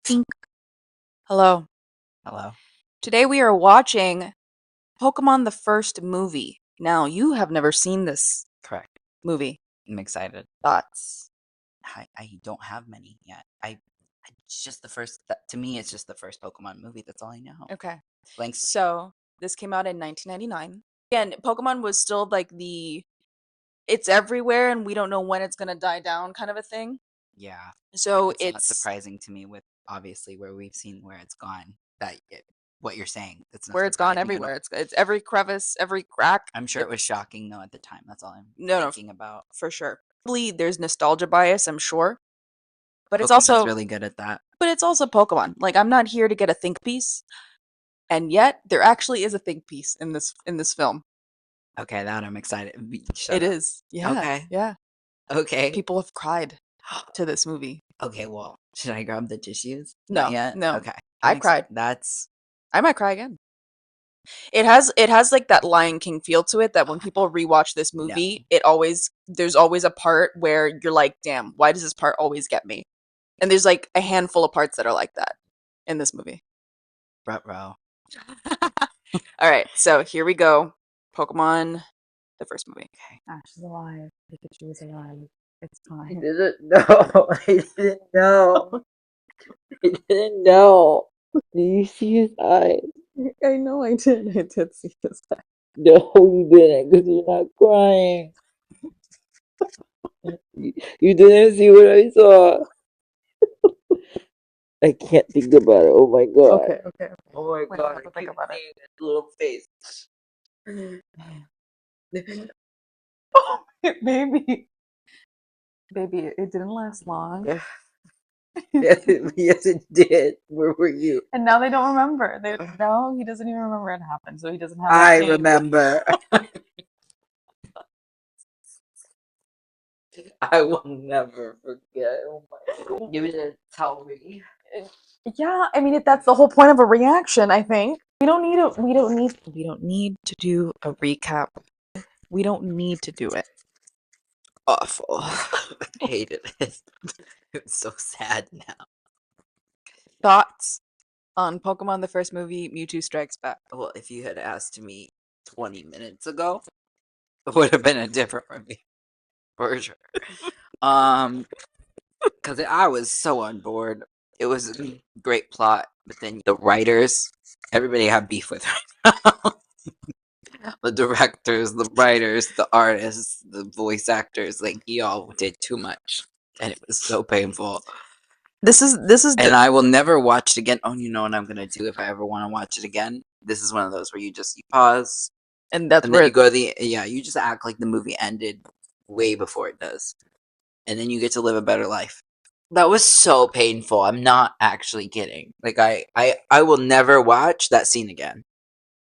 Tink. Hello. Hello. Today we are watching Pokemon the first movie. Now, you have never seen this Correct. movie. I'm excited. Thoughts? I don't have many yet. It's just the first. To me, it's just the first Pokemon movie. That's all I know. Okay. Blank slate. So, this came out in 1999. Again, Pokemon was still like it's everywhere and we don't know when it's going to die down kind of a thing. Yeah, So, it's not it's surprising to me with obviously where we've seen where it's gone. What you're saying, it's not where it's gone surprising at all. everywhere. It's every crevice, every crack. I'm sure it was shocking though at the time. That's all I'm No, thinking about. for sure. Probably there's nostalgia bias, I'm sure. But it's Pokemon's also really good at that. Pokemon. Like, I'm not here to get a think piece. And yet there actually is a think piece in this film. Okay, that I'm excited. Shut It up. is. Yeah. Okay. Yeah. Okay. People have cried to this movie. Okay. Well, should I grab the tissues? Not No. yet. No. Okay. I'm I excited. cried. That's I might cry again. It has like that Lion King feel to it that when people rewatch this no. movie, there's always a part where you're like, "Damn, why does this part always get me?" And there's like a handful of parts that are like that in this movie. Ruh-roh. All right, so here we go. Pokemon, the first movie. Okay. Ash is alive. Pikachu is alive. It's I fine. didn't know. I didn't know. I didn't know. Do you see his eyes? I know I did. I did see this. No, you didn't, because you're not crying. You didn't see what I saw. I can't think about it. Oh my god. Okay, okay, okay. Oh my Wait, I god. have I to think keep about it. seeing his little face. Oh, baby. Baby, it didn't last long. Yes, it did. Where were you? And now they don't remember. No, he doesn't even remember it happened, so he doesn't have that I pain. remember. I will never forget. Oh my god. You didn't tell me. Yeah, I mean, that's the whole point of a reaction, I think. We don't need to do a recap. We don't need to do it. Awful. Hated it. It's so sad now. Thoughts on Pokemon the first movie, Mewtwo Strikes Back? Well, if you had asked me 20 minutes ago, it would have been a different review for sure. Because I was so on board. It was a great plot, but then the writers, everybody had beef with right now. The directors, the writers, the artists, the voice actors, like y'all did too much, and it was so painful. This is And I will never watch it again. Oh, you know what I'm gonna do if I ever want to watch it again? This is one of those where you pause, and that's and then where you go to you just act like the movie ended way before it does, and then you get to live a better life. That was so painful. I'm not actually kidding. Like I will never watch that scene again.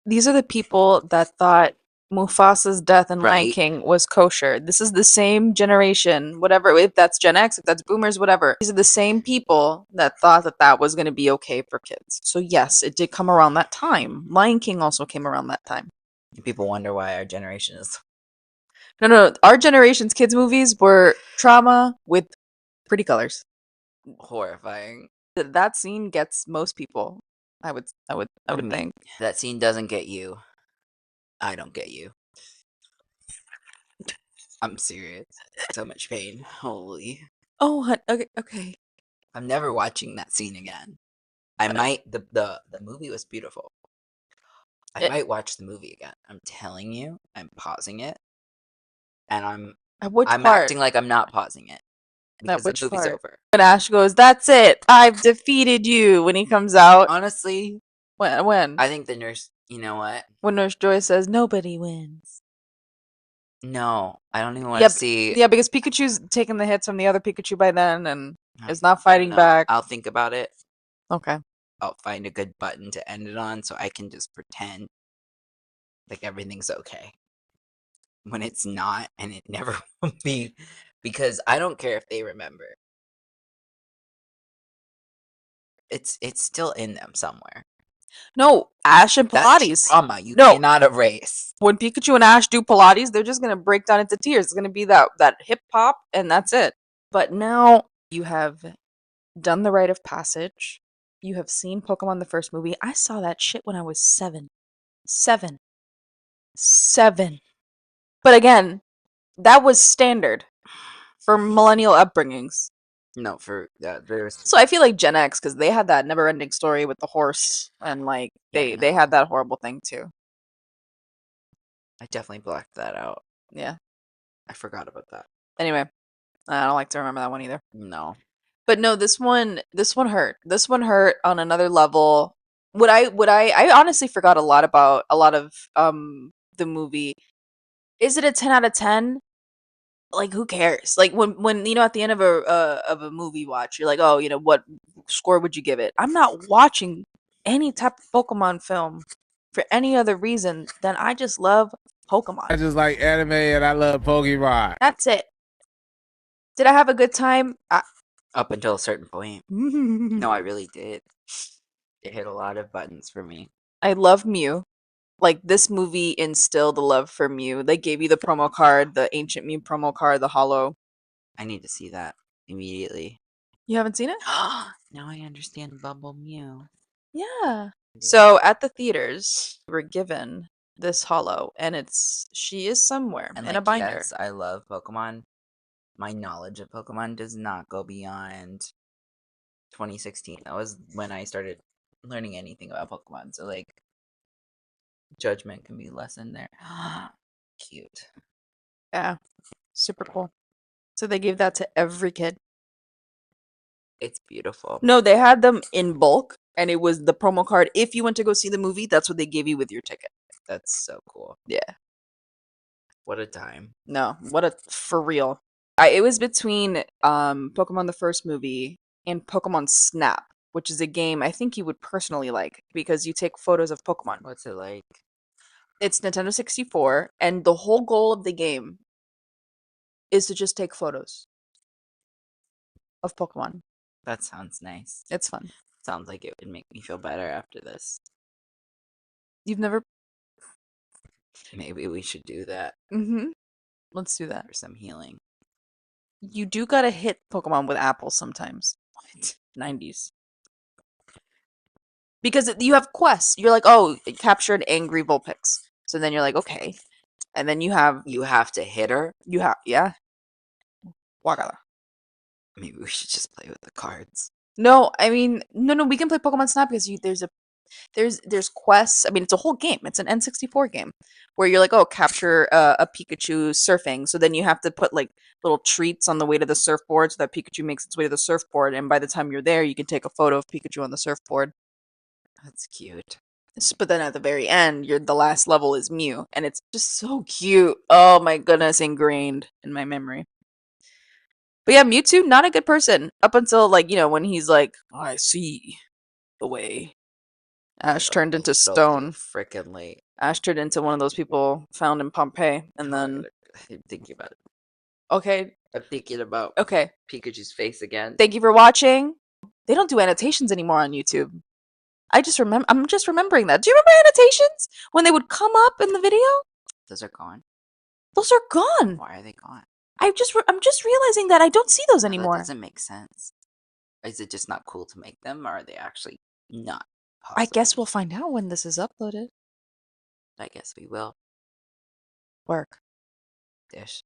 these are the people that thought Mufasa's death in Lion Right? King was kosher. This is the same generation, whatever, if that's Gen X, if that's boomers, whatever. These are the same people that thought that that was going to be okay for kids. So, yes, it did come around that time. Lion King also came around that time. People wonder why our generation is No, no, our generation's kids' movies were trauma with pretty colors. horrifying. That scene gets most people. I What do would you mean? think. That scene doesn't get you. I don't get you. I'm serious. So much pain. Holy. Oh, okay, okay. I'm never watching that scene again. I might the movie was beautiful. I It, might watch the movie again. I'm telling you, I'm pausing it and at which I'm part? acting like I'm not pausing it At because the which movie's part? over. When Ash goes, "That's it. I've defeated you." When he comes out, Honestly, when I think the nurse, you know what? when Nurse Joy says, "Nobody wins." No, I don't even want to Yep, see. yeah, because Pikachu's taking the hits from the other Pikachu by then and I is not don't fighting know. back. I'll think about it. Okay. I'll find a good button to end it on so I can just pretend like everything's okay when it's not, and it never will be, because I don't care if they remember. It's still in them somewhere. No, Ash and That Pilates. trauma you No, cannot erase. when Pikachu and Ash do Pilates, they're just gonna break down into tears. It's gonna be that hip hop, and that's it. But now you have done the rite of passage. You have seen Pokemon the first movie. I saw that shit when I was 7. 7. 7. But again, that was standard for millennial upbringings. No, for there's So I feel like Gen X, because they had that never-ending story with the horse, and like Yeah, I they know. had that horrible thing too. I definitely blacked that out. Yeah. I forgot about that. Anyway, I don't like to remember that one either. No. But no, this one hurt. This one hurt on another level. I honestly forgot a lot about a lot of the movie. Is it a 10 out of 10? Like who cares? Like when you know at the end of a movie watch, you're like, "Oh, you know, what score would you give it?" I'm not watching any type of Pokemon film for any other reason than I just love Pokemon. I just like anime and I love Pokemon. That's it. Did I have a good time? Up until a certain point. No, I really did. It hit a lot of buttons for me. I love Mew. Like this movie instilled the love for Mew. They gave you the promo card, the ancient Mew promo card, the hollow. I need to see that immediately. You haven't seen it? Now I understand Bubble Mew. Yeah. So at the theaters, we were given this hollow, and she is somewhere And in like, a binder. yes, I love Pokemon. My knowledge of Pokemon does not go beyond 2016. That was when I started learning anything about Pokemon. So like, judgment can be lessened there. Cute. Yeah, super cool. So they gave that to every kid. It's beautiful. No, they had them in bulk, and it was the promo card. If you went to go see the movie, that's what they gave you with your ticket. That's so cool. Yeah. What a time. No, what a for real. It was between Pokemon the first movie and Pokemon Snap, which is a game I think you would personally like because you take photos of Pokemon. What's it like? It's Nintendo 64, and the whole goal of the game is to just take photos of Pokemon. That sounds nice. It's fun. Sounds like it would make me feel better after this. You've never? Maybe we should do that Mm-hmm. Let's do that. for some healing. You do gotta hit Pokemon with apples sometimes. What? 90s. Because you have quests. You're like, oh, capture an angry Vulpix. So then you're like, okay. And then you have, You have to hit her? yeah. Wakala. Maybe we should just play with the cards. No, I mean, no, we can play Pokemon Snap because there's quests. I mean, it's a whole game. It's an N64 game where you're like, oh, capture a Pikachu surfing. So then you have to put like little treats on the way to the surfboard so that Pikachu makes its way to the surfboard. And by the time you're there, you can take a photo of Pikachu on the surfboard. That's cute. But then at the very end, the last level is Mew, and it's just so cute. Oh my goodness, ingrained in my memory. But yeah, Mewtwo, not a good person up until like when he's like, I see the way. Ash turned into stone. Freaking late. Ash turned into one of those people found in Pompeii, and then I'm thinking about it. okay, I'm thinking about okay. Pikachu's face again. Thank you for watching. They don't do annotations anymore on YouTube. I'm just remembering that. Do you remember annotations when they would come up in the video? Those are gone. Those are gone. Why are they gone? I'm just realizing that I don't see those That anymore. doesn't make sense. Is it just not cool to make them, or are they actually not possible? I guess we'll find out when this is uploaded. I guess we will. Work. Dish.